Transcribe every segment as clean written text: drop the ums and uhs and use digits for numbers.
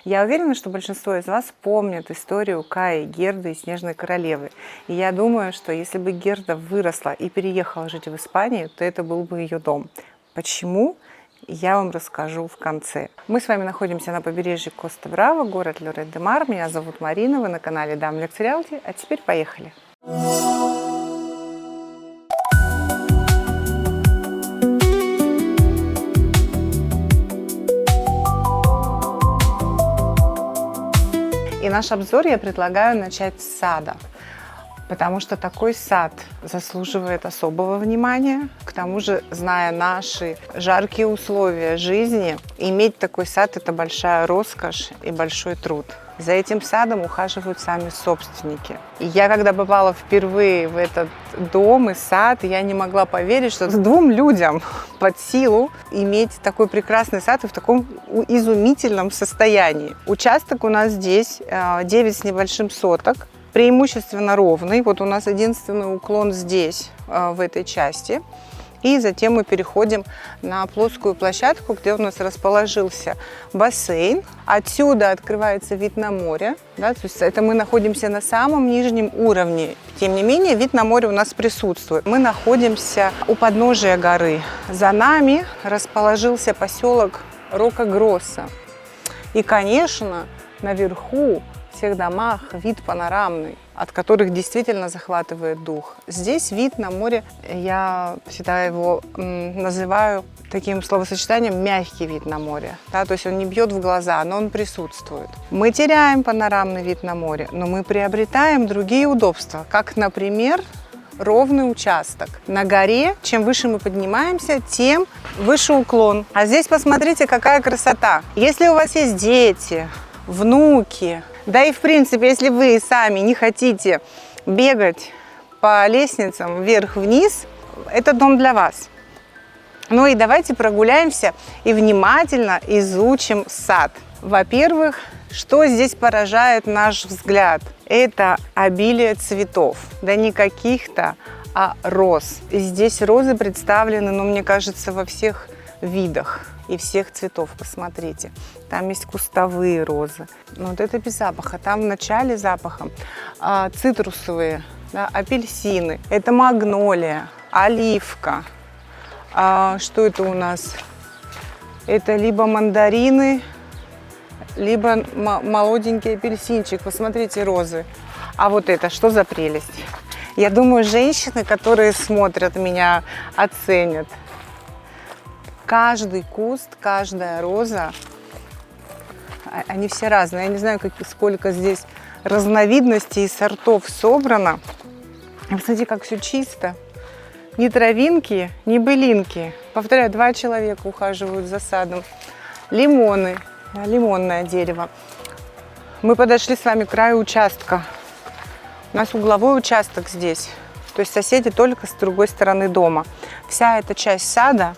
Я уверена, что большинство из вас помнят историю Каи, Герды и Снежной Королевы. И я думаю, что если бы Герда выросла и переехала жить в Испанию, то это был бы ее дом. Почему? Я вам расскажу в конце. Мы с вами находимся на побережье Коста-Браво, город Лорет-де-Мар. Меня зовут Марина, вы на канале Dame Luxe Realty. А теперь поехали. И наш обзор я предлагаю начать с сада, потому что такой сад заслуживает особого внимания. К тому же, зная наши жаркие условия жизни, иметь такой сад – это большая роскошь и большой труд. За этим садом ухаживают сами собственники. И я, когда попала впервые в этот дом и сад, я не могла поверить, что двум людям под силу иметь такой прекрасный сад и в таком изумительном состоянии. Участок у нас здесь 9 с небольшим соток, преимущественно ровный. Вот у нас единственный уклон здесь, в этой части. И затем мы переходим на плоскую площадку, где у нас расположился бассейн. Отсюда открывается вид на море. Да, то есть это мы находимся на самом нижнем уровне. Тем не менее, вид на море у нас присутствует. Мы находимся у подножия горы. За нами расположился поселок Рока-Гросса. И, конечно, наверху, в всех домах, вид панорамный, от которых действительно захватывает дух. Здесь вид на море, я всегда его называю таким словосочетанием «мягкий вид на море». Да? То есть он не бьет в глаза, но он присутствует. Мы теряем панорамный вид на море, но мы приобретаем другие удобства, как, например, ровный участок. На горе, чем выше мы поднимаемся, тем выше уклон. А здесь посмотрите, какая красота. Если у вас есть дети, внуки, да и в принципе, если вы сами не хотите бегать по лестницам вверх-вниз, это дом для вас. Ну и давайте прогуляемся и внимательно изучим сад. Во-первых, что здесь поражает наш взгляд? Это обилие цветов. Да не каких-то, а роз. И здесь розы представлены, ну, мне кажется, во всех видах и всех цветов. Посмотрите, там есть кустовые розы, но вот это без запаха. Там в начале запаха цитрусовые, да, апельсины, это магнолия, оливка. Что это у нас? Это либо мандарины, либо молоденький апельсинчик. Посмотрите, розы. А вот это что за прелесть? Я думаю, женщины, которые смотрят меня, оценят. Каждый куст, каждая роза, они все разные. Я не знаю, сколько здесь разновидностей и сортов собрано. Посмотрите, как все чисто. Ни травинки, ни былинки. Повторяю, 2 человека ухаживают за садом. Лимоны, лимонное дерево. Мы подошли с вами к краю участка. У нас угловой участок здесь. То есть соседи только с другой стороны дома. Вся эта часть сада,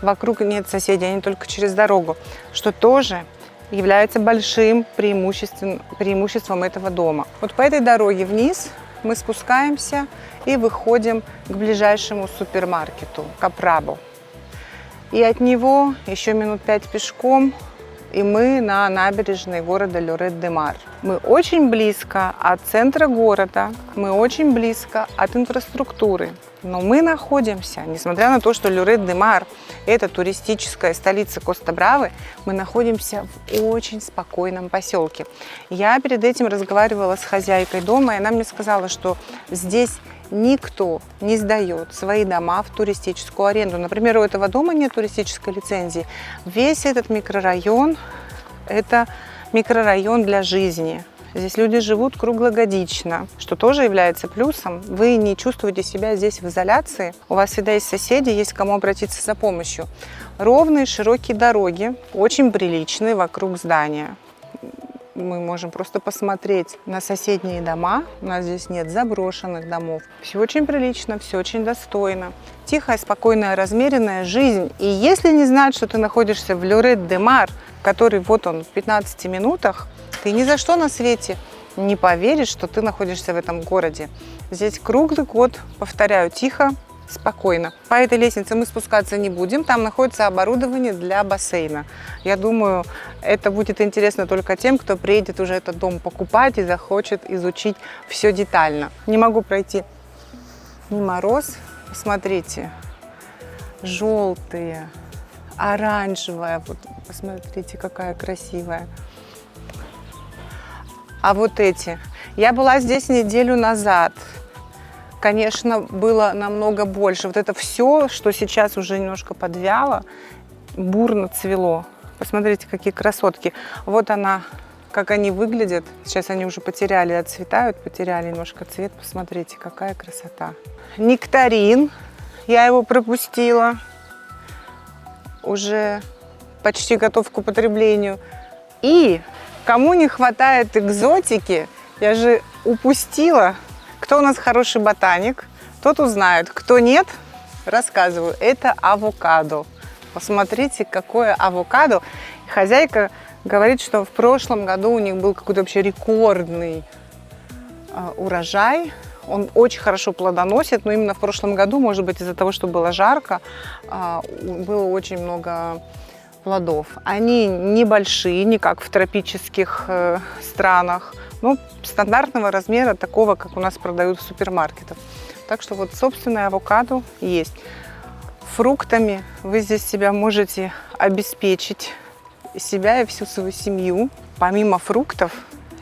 вокруг нет соседей, они только через дорогу, что тоже является большим преимуществом этого дома. Вот по этой дороге вниз мы спускаемся и выходим к ближайшему супермаркету Капрабо. И от него еще минут 5 пешком, и мы на набережной города Лорет-де-Мар. Мы очень близко от центра города, мы очень близко от инфраструктуры. Но мы находимся, несмотря на то, что Лорет-де-Мар – это туристическая столица Коста-Бравы, мы находимся в очень спокойном поселке. Я перед этим разговаривала с хозяйкой дома, и она мне сказала, что здесь никто не сдает свои дома в туристическую аренду. Например, у этого дома нет туристической лицензии. Весь этот микрорайон – это микрорайон для жизни. Здесь люди живут круглогодично, что тоже является плюсом. Вы не чувствуете себя здесь в изоляции. У вас всегда есть соседи, есть к кому обратиться за помощью. Ровные, широкие дороги, очень приличные вокруг здания. Мы можем просто посмотреть на соседние дома. У нас здесь нет заброшенных домов. Все очень прилично, все очень достойно. Тихая, спокойная, размеренная жизнь. И если не знать, что ты находишься в Лорет-де-Мар, который вот он в 15 минутах, ты ни за что на свете не поверишь, что ты находишься в этом городе. Здесь круглый год, повторяю, тихо, спокойно. По этой лестнице мы спускаться не будем. Там находится оборудование для бассейна. Я думаю, это будет интересно только тем, кто приедет уже этот дом покупать и захочет изучить все детально. Не могу пройти мимо роз. Посмотрите, желтые, оранжевая. Вот посмотрите, какая красивая. А вот эти. Я была здесь неделю назад. Конечно, было намного больше. Вот это все, что сейчас уже немножко подвяло, бурно цвело. Посмотрите, какие красотки. Вот она, как они выглядят. Сейчас они уже потеряли, отцветают, потеряли немножко цвет. Посмотрите, какая красота. Нектарин. Я его пропустила. Уже почти готов к употреблению. И кому не хватает экзотики, я же упустила. Кто у нас хороший ботаник, тот узнает. Кто нет, рассказываю. Это авокадо. Посмотрите, какое авокадо. Хозяйка говорит, что в прошлом году у них был какой-то вообще рекордный урожай. Он очень хорошо плодоносит, но именно в прошлом году, может быть, из-за того, что было жарко, было очень много плодов. Они небольшие, не как в тропических странах, но стандартного размера, такого, как у нас продают в супермаркетах. Так что вот собственное авокадо есть. Фруктами вы здесь себя можете обеспечить, себя и всю свою семью. Помимо фруктов,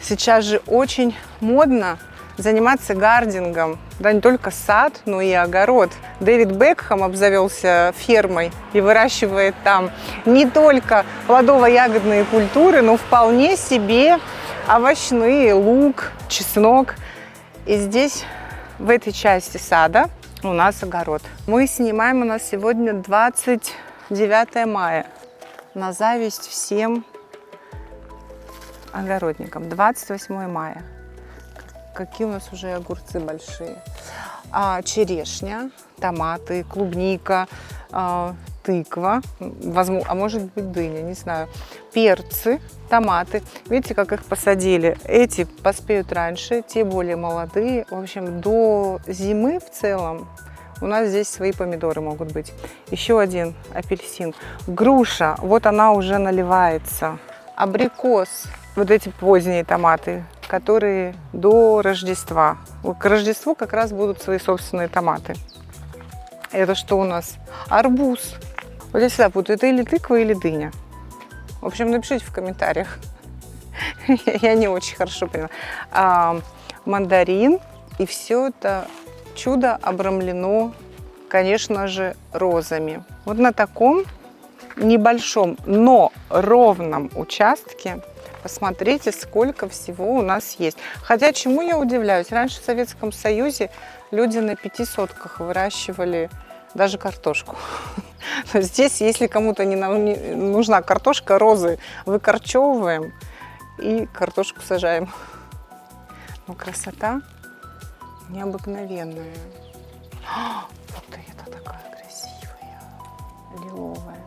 сейчас же очень модно заниматься гардингом. Да, не только сад, но и огород. Дэвид Бекхэм обзавелся фермой и выращивает там не только плодово-ягодные культуры, но вполне себе овощные, лук, чеснок. И здесь, в этой части сада, у нас огород. Мы снимаем, у нас сегодня 29 мая. На зависть всем огородникам. 28 мая. Какие у нас уже огурцы большие. Черешня, томаты, клубника, тыква, а может быть дыня, не знаю. Перцы, томаты. Видите, как их посадили? Эти поспеют раньше, те более молодые. В общем, до зимы в целом у нас здесь свои помидоры могут быть. Еще один апельсин. Груша, вот она уже наливается. Абрикос, вот эти поздние томаты, которые до Рождества. К Рождеству как раз будут свои собственные томаты. Это что у нас? Арбуз. Вот я всегда путаю, это или тыква, или дыня. В общем, напишите в комментариях. Я не очень хорошо поняла. Мандарин. И все это чудо обрамлено, конечно же, розами. Вот на таком небольшом, но ровном участке посмотрите, сколько всего у нас есть. Хотя, чему я удивляюсь? Раньше в Советском Союзе люди на 5 сотках выращивали даже картошку. Здесь, если кому-то не нужна картошка, розы выкорчевываем и картошку сажаем. Ну, красота необыкновенная. Вот это такая красивая, лиловая.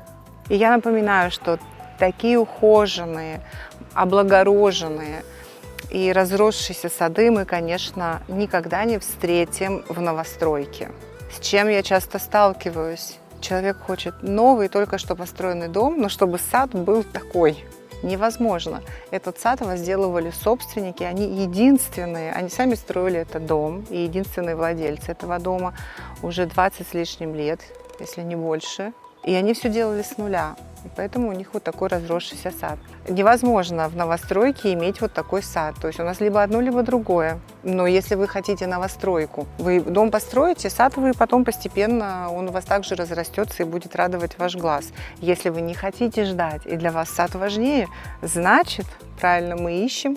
И я напоминаю, что такие ухоженные, облагороженные и разросшиеся сады мы, конечно, никогда не встретим в новостройке. С чем я часто сталкиваюсь? Человек хочет новый, только что построенный дом, но чтобы сад был такой. Невозможно. Этот сад возделывали собственники, они единственные, они сами строили этот дом, и единственные владельцы этого дома уже 20 с лишним лет, если не больше. И они все делали с нуля. И поэтому у них вот такой разросшийся сад. Невозможно в новостройке иметь вот такой сад. То есть у нас либо одно, либо другое. Но если вы хотите новостройку, вы дом построите, сад вы потом постепенно, он у вас также разрастется и будет радовать ваш глаз. Если вы не хотите ждать, и для вас сад важнее, значит, правильно, мы ищем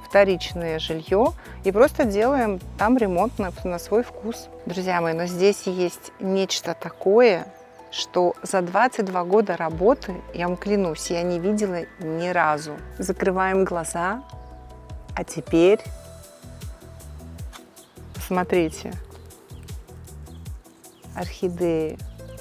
вторичное жилье и просто делаем там ремонт на свой вкус. Друзья мои, но здесь есть нечто такое, что за 22 года работы, я вам клянусь, я не видела ни разу. Закрываем глаза, а теперь посмотрите. Орхидеи,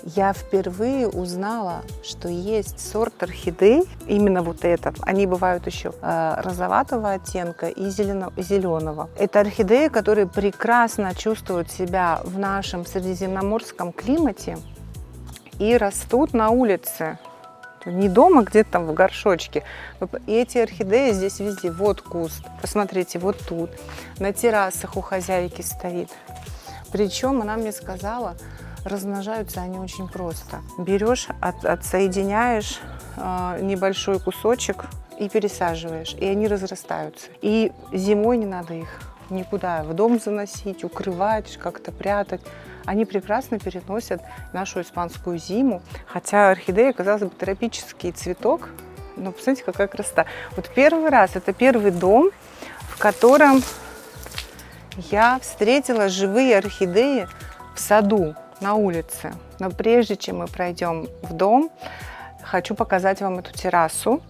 Я впервые узнала, что есть сорт орхидей, именно вот этот. Они бывают еще розоватого оттенка и зеленого. Это орхидеи, которые прекрасно чувствуют себя в нашем средиземноморском климате и растут на улице. Не дома, где-то там в горшочке. И эти орхидеи здесь везде. Вот куст. Посмотрите, вот тут. На террасах у хозяйки стоит. Причем она мне сказала, размножаются они очень просто. Берешь, отсоединяешь небольшой кусочек и пересаживаешь. И они разрастаются. И зимой не надо их никуда в дом заносить, укрывать, как-то прятать. Они прекрасно переносят нашу испанскую зиму. Хотя орхидея, казалось бы, тропический цветок. Но посмотрите, какая красота. Вот первый раз, это первый дом, в котором я встретила живые орхидеи в саду, на улице. Но прежде чем мы пройдем в дом, хочу показать вам эту террасу.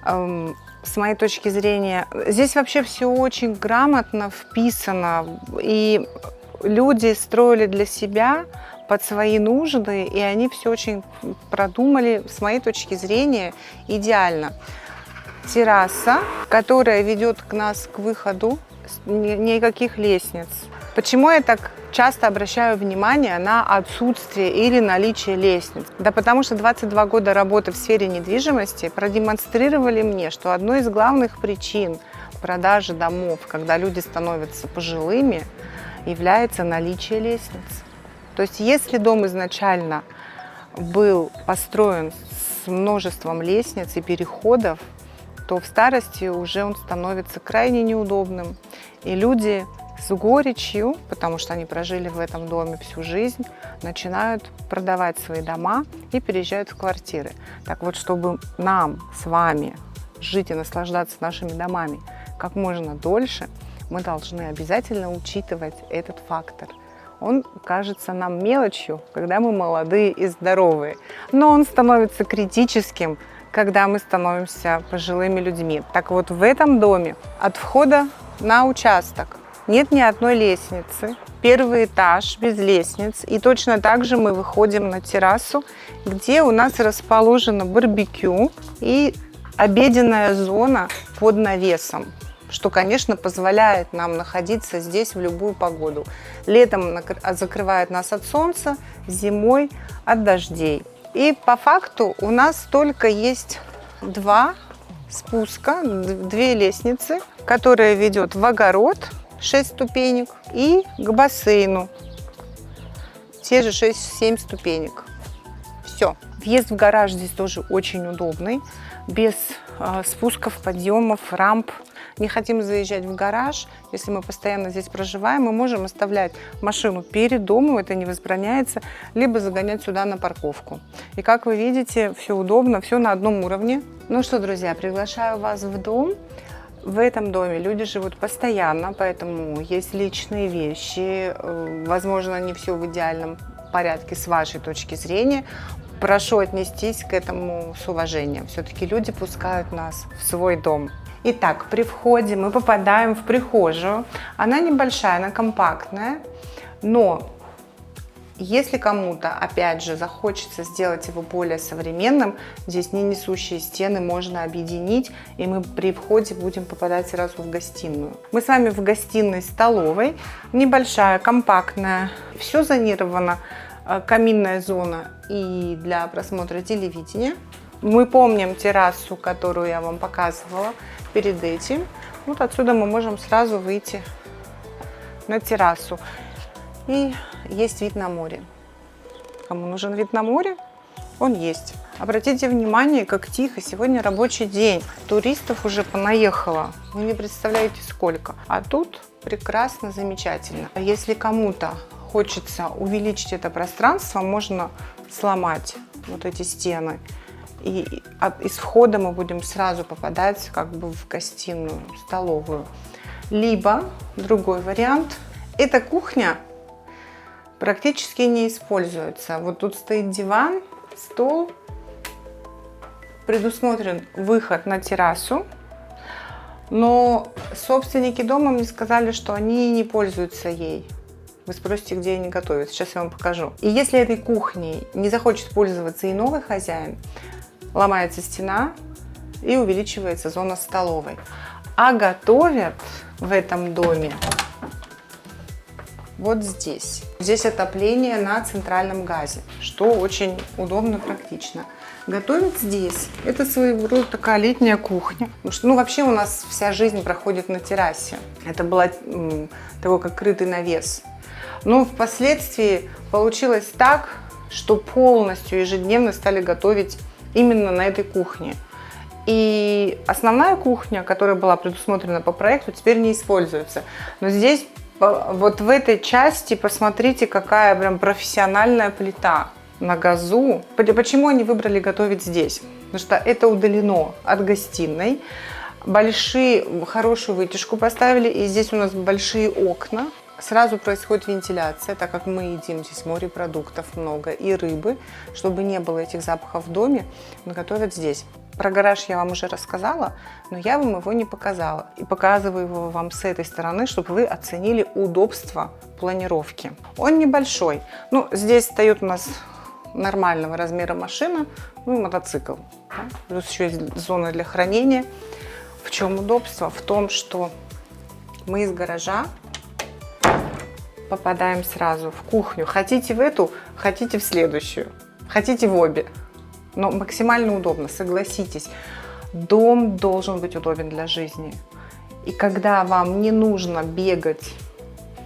С моей точки зрения, здесь вообще все очень грамотно вписано. И люди строили для себя под свои нужды, и они все очень продумали, с моей точки зрения, идеально. Терраса, которая ведет нас к выходу, никаких лестниц. Почему я так часто обращаю внимание на отсутствие или наличие лестниц? Да потому что 22 года работы в сфере недвижимости продемонстрировали мне, что одной из главных причин продажи домов, когда люди становятся пожилыми, является наличие лестниц. То есть если дом изначально был построен с множеством лестниц и переходов, то в старости уже он становится крайне неудобным. И люди с горечью, потому что они прожили в этом доме всю жизнь, начинают продавать свои дома и переезжают в квартиры. Так вот, чтобы нам с вами жить и наслаждаться нашими домами как можно дольше, мы должны обязательно учитывать этот фактор. Он кажется нам мелочью, когда мы молодые и здоровые, но он становится критическим, когда мы становимся пожилыми людьми. Так вот, в этом доме от входа на участок нет ни одной лестницы. Первый этаж без лестниц. И точно так же мы выходим на террасу, где у нас расположено барбекю и обеденная зона под навесом, что, конечно, позволяет нам находиться здесь в любую погоду. Летом закрывает нас от солнца, зимой от дождей. И по факту у нас только есть два спуска, две лестницы, которая ведет в огород, 6 ступенек, и к бассейну, те же 6-7 ступенек. Все. Въезд в гараж здесь тоже очень удобный, без спусков, подъемов, рамп. Не хотим заезжать в гараж, если мы постоянно здесь проживаем, мы можем оставлять машину перед домом, это не возбраняется, либо загонять сюда на парковку. И как вы видите, все удобно, все на одном уровне. Ну что, друзья, приглашаю вас в дом. В этом доме люди живут постоянно, поэтому есть личные вещи, возможно, не все в идеальном порядке с вашей точки зрения. Прошу отнестись к этому с уважением. Все-таки люди пускают нас в свой дом. Итак, при входе мы попадаем в прихожую. Она небольшая, она компактная, но если кому-то, опять же, захочется сделать его более современным, здесь не несущие стены можно объединить, и мы при входе будем попадать сразу в гостиную. Мы с вами в гостиной-столовой, небольшая, компактная, все зонировано, каминная зона и для просмотра телевидения. Мы помним террасу, которую я вам показывала перед этим. Вот отсюда мы можем сразу выйти на террасу. И есть вид на море. Кому нужен вид на море, он есть. Обратите внимание, как тихо. Сегодня рабочий день. Туристов уже понаехало. Вы не представляете, сколько. А тут прекрасно, замечательно. Если кому-то хочется увеличить это пространство, можно сломать вот эти стены. И из входа мы будем сразу попадать как бы в гостиную, столовую. Либо другой вариант. Эта кухня практически не используется. Вот тут стоит диван, стол. Предусмотрен выход на террасу. Но собственники дома мне сказали, что они не пользуются ей. Вы спросите, где они готовят. Сейчас я вам покажу. И если этой кухней не захочет пользоваться и новый хозяин, ломается стена и увеличивается зона столовой. А готовят в этом доме вот здесь. Здесь отопление на центральном газе, что очень удобно, практично. Готовят здесь. Это своего рода такая летняя кухня. Потому что, вообще у нас вся жизнь проходит на террасе. Это было такой как крытый навес. Но впоследствии получилось так, что полностью ежедневно стали готовить именно на этой кухне. И основная кухня, которая была предусмотрена по проекту, теперь не используется. Но здесь, вот в этой части, посмотрите, какая прям профессиональная плита на газу. Почему они выбрали готовить здесь? Потому что это удалено от гостиной. Хорошую вытяжку поставили, и здесь у нас большие окна. Сразу происходит вентиляция, так как мы едим здесь морепродуктов много и рыбы. Чтобы не было этих запахов в доме, готовят здесь. Про гараж я вам уже рассказала, но я вам его не показала. И показываю его вам с этой стороны, чтобы вы оценили удобство планировки. Он небольшой. Здесь стоит у нас нормального размера машина, и мотоцикл. Плюс еще есть зона для хранения. В чем удобство? В том, что мы из гаража попадаем сразу в кухню. Хотите в эту, хотите в следующую, хотите в обе. Но максимально удобно, согласитесь. Дом должен быть удобен для жизни. И когда вам не нужно бегать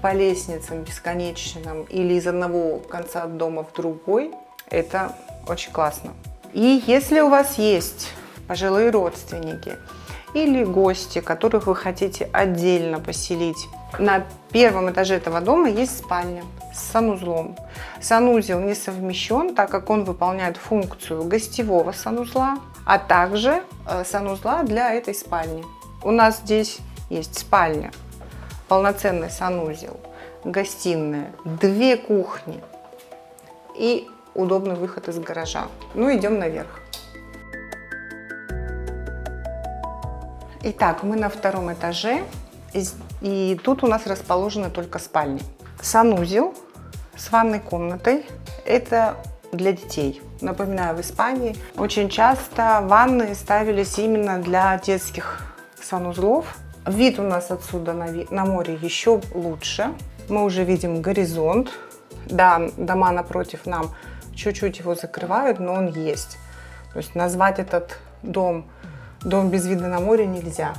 по лестницам бесконечным или из одного конца дома в другой, это очень классно. И если у вас есть пожилые родственники или гости, которых вы хотите отдельно поселить, на первом этаже этого дома есть спальня с санузлом. Санузел не совмещен, так как он выполняет функцию гостевого санузла, а также санузла для этой спальни. У нас здесь есть спальня, полноценный санузел, гостиная, 2 кухни и удобный выход из гаража. Идем наверх. Итак, мы на 2-м этаже. И тут у нас расположены только спальни. Санузел с ванной комнатой – это для детей. Напоминаю, в Испании очень часто ванны ставились именно для детских санузлов. Вид у нас отсюда на море еще лучше. Мы уже видим горизонт. Да, дома напротив нам чуть-чуть его закрывают, но он есть. То есть назвать этот дом без вида на море нельзя.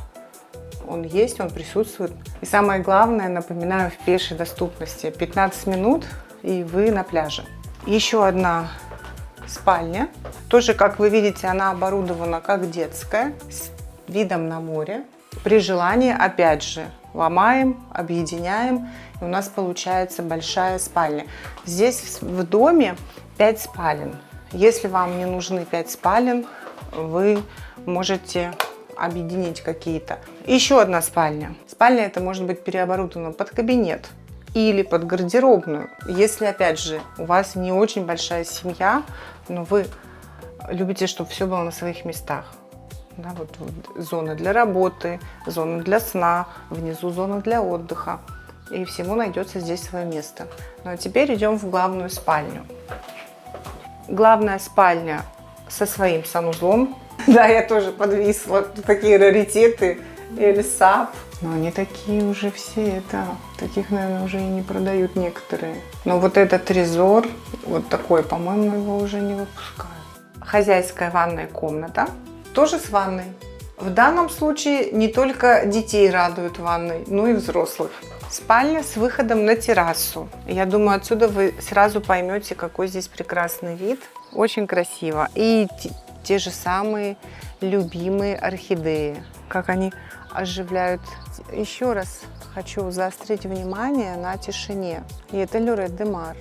Он есть, он присутствует. И самое главное, напоминаю, в пешей доступности. 15 минут, и вы на пляже. Еще одна спальня. Тоже, как вы видите, она оборудована как детская, с видом на море. При желании, опять же, ломаем, объединяем, и у нас получается большая спальня. Здесь в доме 5 спален. Если вам не нужны 5 спален, вы можете объединить какие-то. Еще одна спальня. Спальня это может быть переоборудована под кабинет или под гардеробную. Если, опять же, у вас не очень большая семья, но вы любите, чтобы все было на своих местах. Да, вот зона для работы, зона для сна, внизу зона для отдыха. И всему найдется здесь свое место. Ну а теперь идем в главную спальню. Главная спальня со своим санузлом. Да, я тоже подвисла. Такие раритеты. Эльсап. Но они такие уже все, таких, наверное, уже и не продают некоторые. Но вот этот резор, вот такой, по-моему, его уже не выпускают. Хозяйская ванная комната, тоже с ванной. В данном случае не только детей радуют ванной, но и взрослых. Спальня с выходом на террасу. Я думаю, отсюда вы сразу поймете, какой здесь прекрасный вид. Очень красиво. И те же самые любимые орхидеи, как они оживляют. Еще раз хочу заострить внимание на тишине. И это Лорет-де-Мар.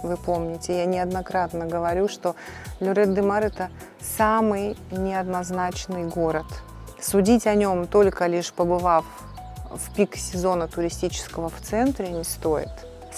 Вы помните, я неоднократно говорю, что Лорет-де-Мар это самый неоднозначный город. Судить о нем только лишь побывав в пик сезона туристического в центре не стоит.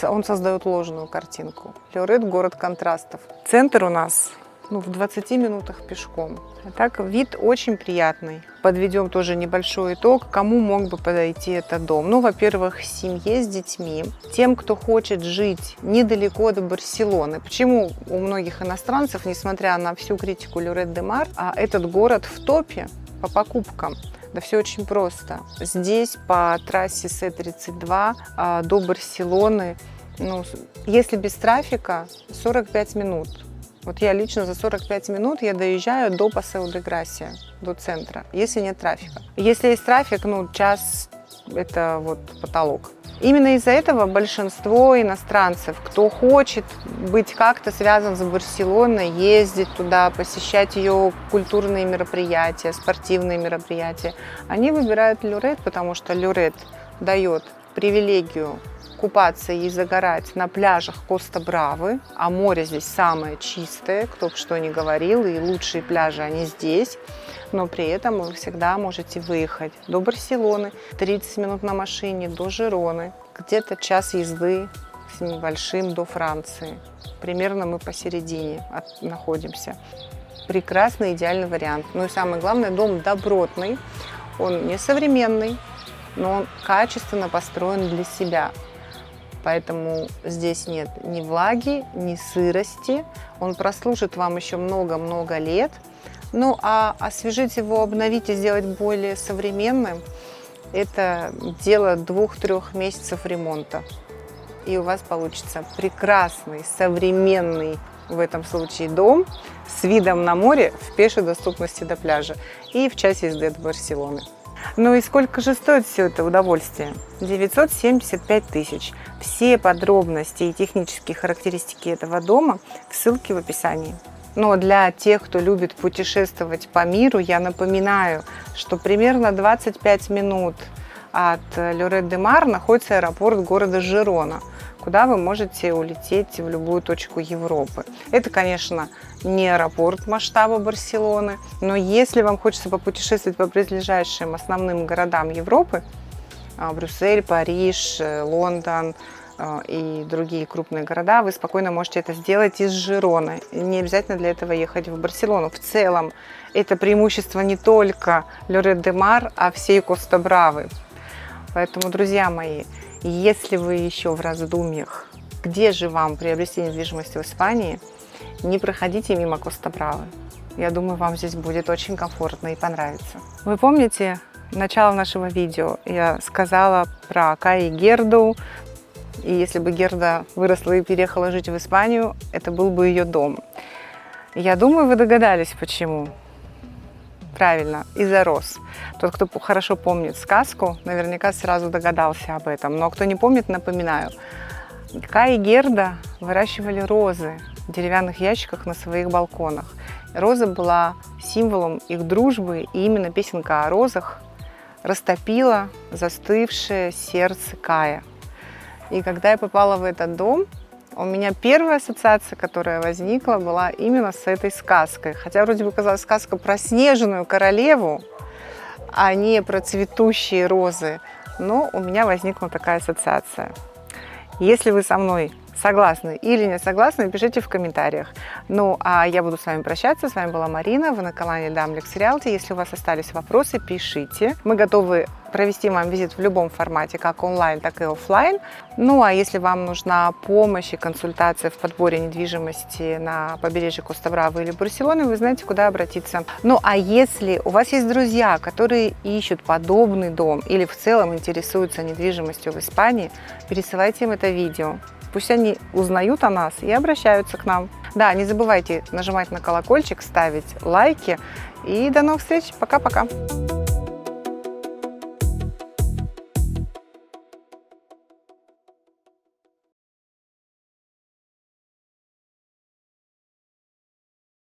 Он создает ложную картинку. Лорет – город контрастов. Центр у нас в 20 минутах пешком. А так вид очень приятный. Подведем тоже небольшой итог, кому мог бы подойти этот дом. Ну, во-первых, семье с детьми, тем, кто хочет жить недалеко от Барселоны. Почему у многих иностранцев, несмотря на всю критику Lloret-de-Mar, этот город в топе по покупкам? Да все очень просто. Здесь по трассе С-32 до Барселоны, если без трафика, 45 минут. Вот я лично за 45 минут я доезжаю до Пасео-де-Грасия, до центра, если нет трафика. Если есть трафик, час – это вот потолок. Именно из-за этого большинство иностранцев, кто хочет быть как-то связан с Барселоной, ездить туда, посещать ее культурные мероприятия, спортивные мероприятия, они выбирают Lloret, потому что Lloret дает привилегию купаться и загорать на пляжах Коста-Бравы, а море здесь самое чистое, кто бы что ни говорил, и лучшие пляжи они здесь, но при этом вы всегда можете выехать до Барселоны, 30 минут на машине до Жироны, где-то час езды с небольшим до Франции. Примерно мы посередине находимся. Прекрасный, идеальный вариант. Ну и самое главное, дом добротный, он не современный, но он качественно построен для себя. Поэтому здесь нет ни влаги, ни сырости. Он прослужит вам еще много-много лет. Ну а освежить его, обновить и сделать более современным – это дело 2-3 месяцев ремонта. И у вас получится прекрасный, современный в этом случае дом с видом на море в пешей доступности до пляжа и в час езды от Барселоны. Ну и сколько же стоит все это удовольствие? 975 тысяч. Все подробности и технические характеристики этого дома в ссылке в описании. Но для тех, кто любит путешествовать по миру, я напоминаю, что примерно 25 минут от Lloret-de-Mar находится аэропорт города Жирона, куда вы можете улететь в любую точку Европы. Это, конечно, не аэропорт масштаба Барселоны, но если вам хочется попутешествовать по близлежащим основным городам Европы, Брюссель, Париж, Лондон и другие крупные города, вы спокойно можете это сделать из Жироны. Не обязательно для этого ехать в Барселону. В целом, это преимущество не только Lloret-de-Mar, а всей Коста-Бравы. Поэтому, друзья мои, если вы еще в раздумьях, где же вам приобрести недвижимость в Испании, не проходите мимо Коста-Бравы. Я думаю, вам здесь будет очень комфортно и понравится. Вы помните начало нашего видео? Я сказала про Кай и Герду. И если бы Герда выросла и переехала жить в Испанию, это был бы ее дом. Я думаю, вы догадались, почему. Правильно, из-за роз. Тот, кто хорошо помнит сказку, наверняка сразу догадался об этом. Но кто не помнит, напоминаю. Кай и Герда выращивали розы в деревянных ящиках на своих балконах. Роза была символом их дружбы, и именно песенка о розах растопила застывшее сердце Кая. И когда я попала в этот дом, у меня первая ассоциация, которая возникла, была именно с этой сказкой. Хотя вроде бы казалась сказка про снежную королеву, а не про цветущие розы. Но у меня возникла такая ассоциация. Если вы со мной согласны или не согласны, пишите в комментариях. Ну, а я буду с вами прощаться. С вами была Марина, вы на канале Дамлекс Realty. Если у вас остались вопросы, пишите. Мы готовы провести вам визит в любом формате, как онлайн, так и офлайн. Ну, а если вам нужна помощь и консультация в подборе недвижимости на побережье Коста-Бравы или Барселоны, вы знаете, куда обратиться. Ну, а если у вас есть друзья, которые ищут подобный дом или в целом интересуются недвижимостью в Испании, пересылайте им это видео. Пусть они узнают о нас и обращаются к нам. Да, не забывайте нажимать на колокольчик, ставить лайки. И до новых встреч. Пока-пока.